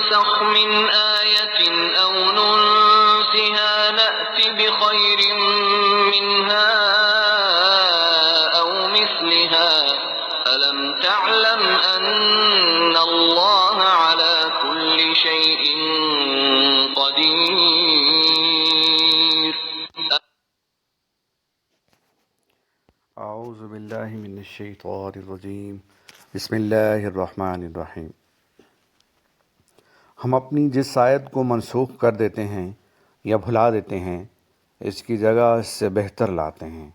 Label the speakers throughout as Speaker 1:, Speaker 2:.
Speaker 1: ننسخ من آية أو ننسها نأت بخير منها أو مثلها ألم تعلم أن الله على كل شيء قدير.
Speaker 2: اعوذ باللہ من الشیطان الرجیم. بسم اللہ الرحمن الرحیم. ہم اپنی جس آیت کو منسوخ کر دیتے ہیں یا بھلا دیتے ہیں اس کی جگہ اس سے بہتر لاتے ہیں،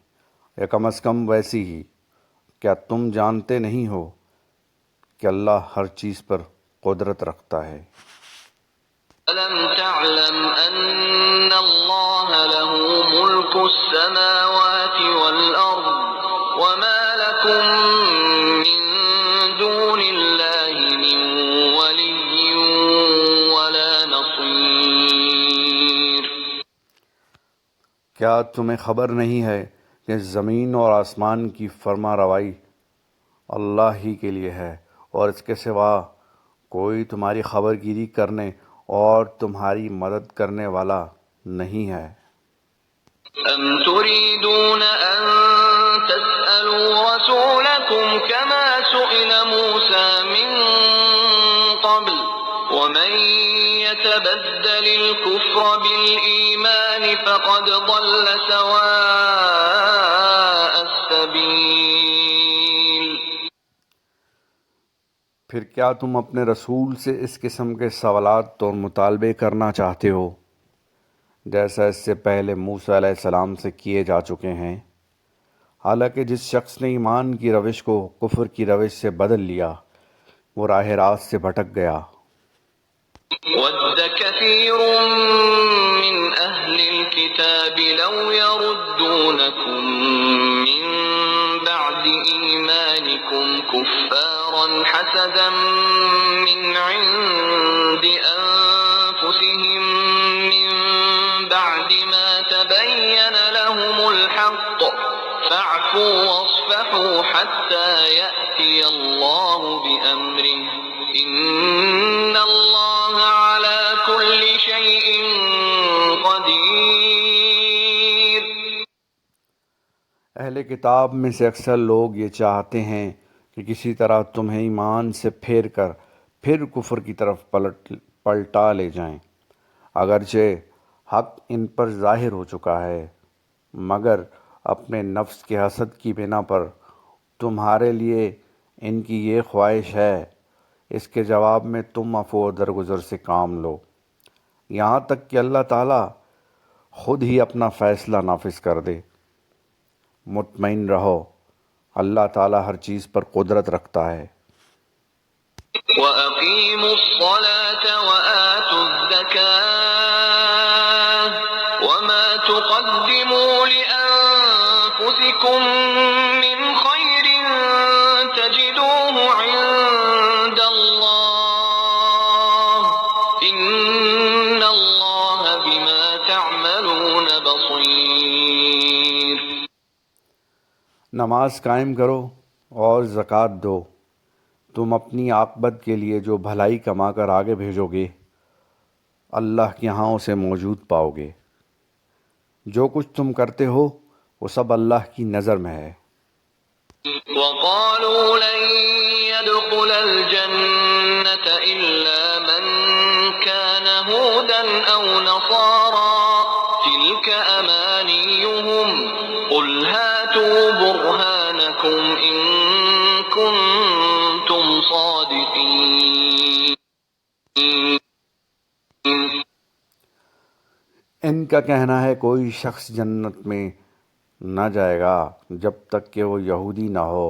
Speaker 2: یا کم از کم ویسی ہی. کیا تم جانتے نہیں ہو کہ اللہ ہر چیز پر قدرت رکھتا ہے؟
Speaker 1: ألم تعلم أن الله له ملك السماوات والأرض وما لكم من دون الله من ولي ولا نصير.
Speaker 2: کیا تمہیں خبر نہیں ہے کہ زمین اور آسمان کی فرما روائی اللہ ہی کے لیے ہے، اور اس کے سوا کوئی تمہاری خبر گیری کرنے اور تمہاری مدد کرنے والا نہیں ہے؟
Speaker 1: أم تريدون أن تسألوا رسولكم كما سئل موسى من قبل ومن يتبدل الكفر بالإيمان فقد ضل سواء السبيل.
Speaker 2: پھر کیا تم اپنے رسول سے اس قسم کے سوالات اور مطالبے کرنا چاہتے ہو جیسا اس سے پہلے موسیٰ علیہ السلام سے کیے جا چکے ہیں؟ حالانکہ جس شخص نے ایمان کی روش کو کفر کی روش سے بدل لیا وہ راہ راست سے بھٹک گیا.
Speaker 1: وَدَّ كَثِيرٌ مِّنْ أَهْلِ الْكِتَابِ لَوْ يَرُدُّونَكُم مِّن بَعْدِ إِيمَانِكُمْ كُفَّارًا حَسَدًا مِّنْ عِندِ أَنفُسِهِم مِّن بَعْدِ مَا تَبَيَّنَ لَهُمُ الْحَقُّ فَاعْفُوا وَاصْفَحُوا حَتَّى يَأْتِيَ اللَّهُ بِأَمْرِهِ إِنَّ اللَّهَ عَلَى كُلِّ شَيْءٍ قَدِيرٌ.
Speaker 2: اہل کتاب میں سے اکثر لوگ یہ چاہتے ہیں کہ کسی طرح تمہیں ایمان سے پھیر کر پھر کفر کی طرف پلٹا لے جائیں، اگرچہ حق ان پر ظاہر ہو چکا ہے، مگر اپنے نفس کے حسد کی بنا پر تمہارے لیے ان کی یہ خواہش ہے. اس کے جواب میں تم عفو و درگزر سے کام لو یہاں تک کہ اللہ تعالیٰ خود ہی اپنا فیصلہ نافذ کر دے. مطمئن رہو اللہ تعالیٰ ہر چیز پر قدرت رکھتا ہے.
Speaker 1: وَأَقِيمُوا الصَّلَاةَ وَآتُوا الزَّكَاةَ وَمَا تُقَدِّمُوا لِأَنفُسِكُم مِّنْ خَيْرٍ تَجِدُوهُ عِندَ اللَّهِ إِنَّ اللَّهَ بِمَا تَعْمَلُونَ بَصِيرٌ.
Speaker 2: نماز قائم کرو اور زکوٰۃ دو، تم اپنی عاقبت کے لیے جو بھلائی کما کر آگے بھیجو گے اللہ کے ہاں اسے موجود پاؤ گے. جو کچھ تم کرتے ہو وہ سب اللہ کی نظر میں ہے.
Speaker 1: وَقَالُوا لَن يَدْخُلَ الْجَنَّةَ إِلَّا مَن كَانَ هُودًا أَوْ نَصَارَىٰ تِلْكَ أَمَانِيُّهُمْ قُلْ هَاتُوا بُرْهَانَكُمْ إِن كُنتُمْ صَادِقِينَ.
Speaker 2: ان کا کہنا ہے کوئی شخص جنت میں نہ جائے گا جب تک کہ وہ یہودی نہ ہو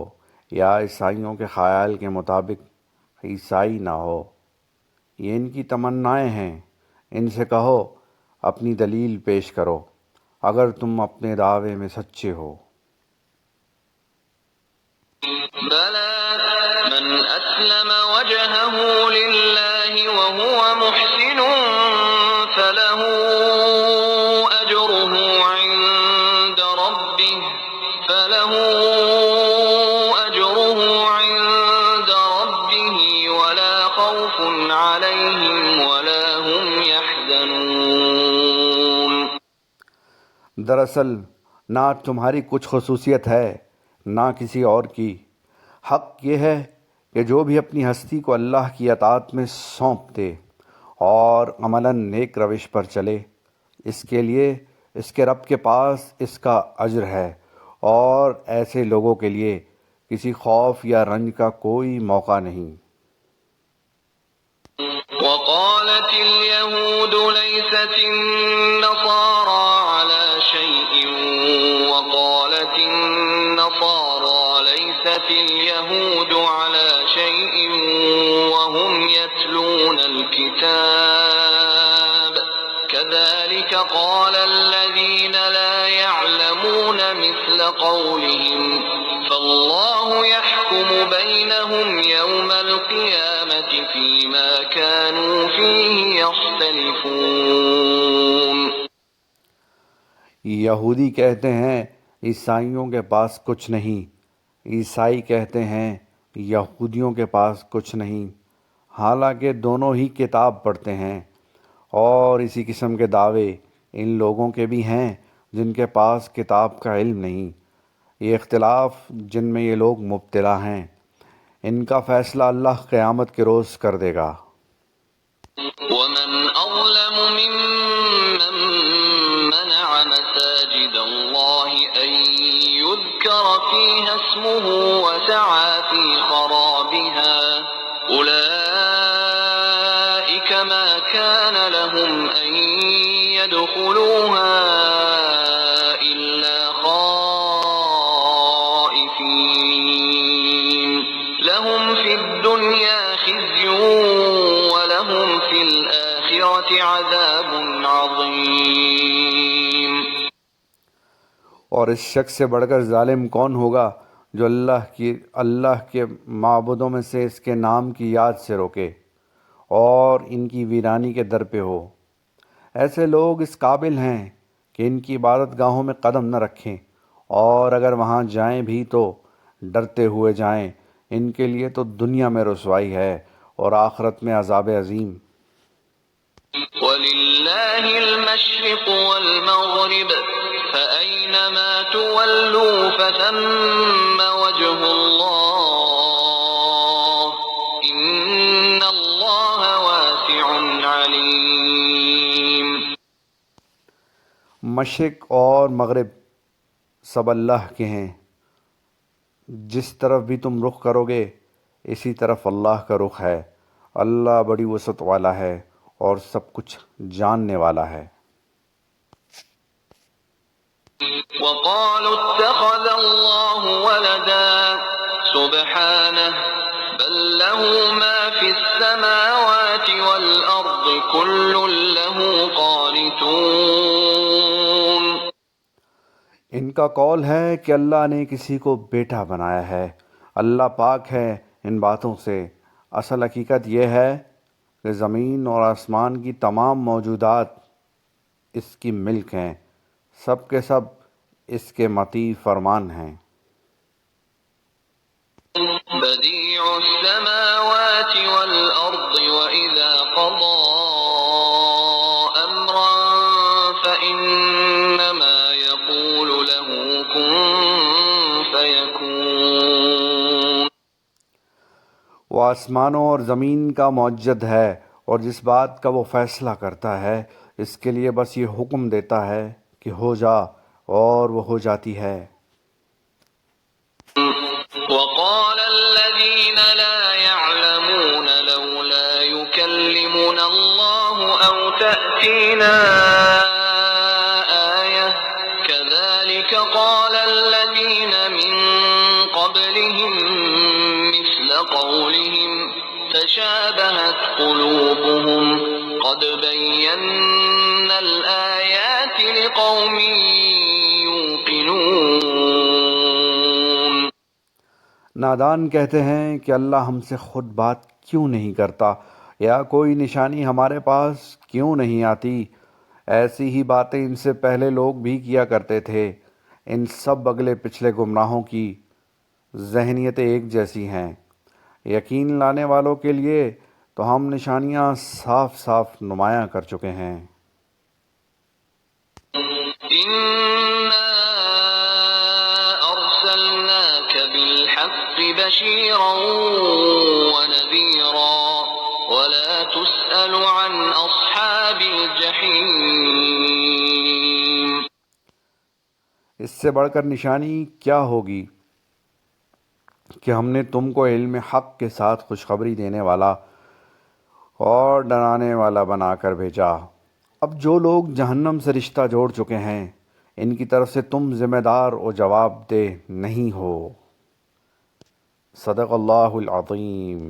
Speaker 2: یا عیسائیوں کے خیال کے مطابق عیسائی نہ ہو. یہ ان کی تمنائیں ہیں. ان سے کہو اپنی دلیل پیش کرو اگر تم اپنے دعوے میں سچے ہو.
Speaker 1: بَلَىٰ مَنْ أَسْلَمَ وَجْهَهُ لِلَّهِ وَهُوَ مُحْسِنٌ فَلَهُ أَجْرُهُ عِندَ رَبِّهِ وَلَا خَوْفٌ خوف عليهم ولا هم يحزنون.
Speaker 2: دراصل نہ تمہاری کچھ خصوصیت ہے نہ کسی اور کی. حق یہ ہے کہ جو بھی اپنی ہستی کو اللہ کی اطاعت میں سونپ دے اور عملاً نیک روش پر چلے، اس کے لیے اس کے رب کے پاس اس کا اجر ہے، اور ایسے لوگوں کے لیے کسی خوف یا رنج کا کوئی موقع نہیں.
Speaker 1: وقالت اليهود ليست النصارى على شيء وقالت النصارى ليست اليهود على شيء وهم يتلون الكتاب كذلك قال الذين لا يعلمون مثل قولهم فالله يحكم بينهم يوم القيامة فيما كانوا فيه يختلفون.
Speaker 2: یہودی کہتے ہیں عیسائیوں کے پاس کچھ نہیں، عیسائی کہتے ہیں یہودیوں کے پاس کچھ نہیں، حالانکہ دونوں ہی کتاب پڑھتے ہیں، اور اسی قسم کے دعوے ان لوگوں کے بھی ہیں جن کے پاس کتاب کا علم نہیں. یہ اختلاف جن میں یہ لوگ مبتلا ہیں، ان کا فیصلہ اللہ قیامت کے روز کر دے گا.
Speaker 1: ومن أظلم ممن منع مساجد الله أن يذكر فيها اسمه وسعى في خرابها أولئك ما كان لهم أن يدخلوها إلا خائفين لهم في الدنيا خزي ولهم في الآخرة عذاب عظيم.
Speaker 2: اور اس شخص سے بڑھ کر ظالم کون ہوگا جو اللہ کے معبودوں میں سے اس کے نام کی یاد سے روکے اور ان کی ویرانی کے در پہ ہو. ایسے لوگ اس قابل ہیں کہ ان کی عبادت گاہوں میں قدم نہ رکھیں، اور اگر وہاں جائیں بھی تو ڈرتے ہوئے جائیں. ان کے لیے تو دنیا میں رسوائی ہے اور آخرت میں عذاب عظیم.
Speaker 1: وَلِلَّهِ الْمَشْرِقُ وَالْمَغْرِبُ فَأَيْنَمَا تُوَلُّوا فَثَمَّ وَجْهُ اللَّهِ إِنَّ اللَّهَ وَاسِعٌ عَلِيمٌ.
Speaker 2: مشرق اور مغرب سب اللہ کے ہیں، جس طرف بھی تم رخ کرو گے اسی طرف اللہ کا رخ ہے. اللہ بڑی وسعت والا ہے اور سب کچھ جاننے والا ہے.
Speaker 1: وَقَالُوا اتَّخَذَ اللَّهُ وَلَدًا سُبْحَانَهُ بَل لَّهُ مَا فِي السَّمَاوَاتِ وَالْأَرْضِ كُلٌّ لَّهُ قَانِتُونَ.
Speaker 2: ان کا قول ہے کہ اللہ نے کسی کو بیٹا بنایا ہے. اللہ پاک ہے ان باتوں سے. اصل حقیقت یہ ہے کہ زمین اور آسمان کی تمام موجودات اس کی ملک ہیں، سب کے سب اس کے مطیع فرمان ہیں.
Speaker 1: بديع السماوات والأرض وإذا قضى أمرا فإنما يقول له كن فيكون.
Speaker 2: وہ آسمانوں اور زمین کا معجد ہے، اور جس بات کا وہ فیصلہ کرتا ہے اس کے لیے بس یہ حکم دیتا ہے کہ ہو جا، اور وہ ہو جاتی ہے.
Speaker 1: وقال الذين لا يعلمون لولا يكلمنا الله أو تأتينا آية كذلك قال الذين من قبلهم مثل قولهم تشابهت قلوبهم قد بينا الآيات لقوم يوقنون.
Speaker 2: نادان کہتے ہیں کہ اللہ ہم سے خود بات کیوں نہیں کرتا، یا کوئی نشانی ہمارے پاس کیوں نہیں آتی. ایسی ہی باتیں ان سے پہلے لوگ بھی کیا کرتے تھے. ان سب اگلے پچھلے گمراہوں کی ذہنیتیں ایک جیسی ہیں. یقین لانے والوں کے لیے تو ہم نشانیاں صاف صاف نمایاں کر چکے ہیں۔
Speaker 1: إنا أرسلناك بالحق بشيرا ونذيرا ولا تسأل عن أصحاب الجحيم۔
Speaker 2: اس سے بڑھ کر نشانی کیا ہوگی کہ ہم نے تم کو علم حق کے ساتھ خوشخبری دینے والا اور ڈرانے والا بنا کر بھیجا۔ اب جو لوگ جہنم سے رشتہ جوڑ چکے ہیں ان کی طرف سے تم ذمہ دار و جواب دہ نہیں ہو۔ صدق اللہ العظیم۔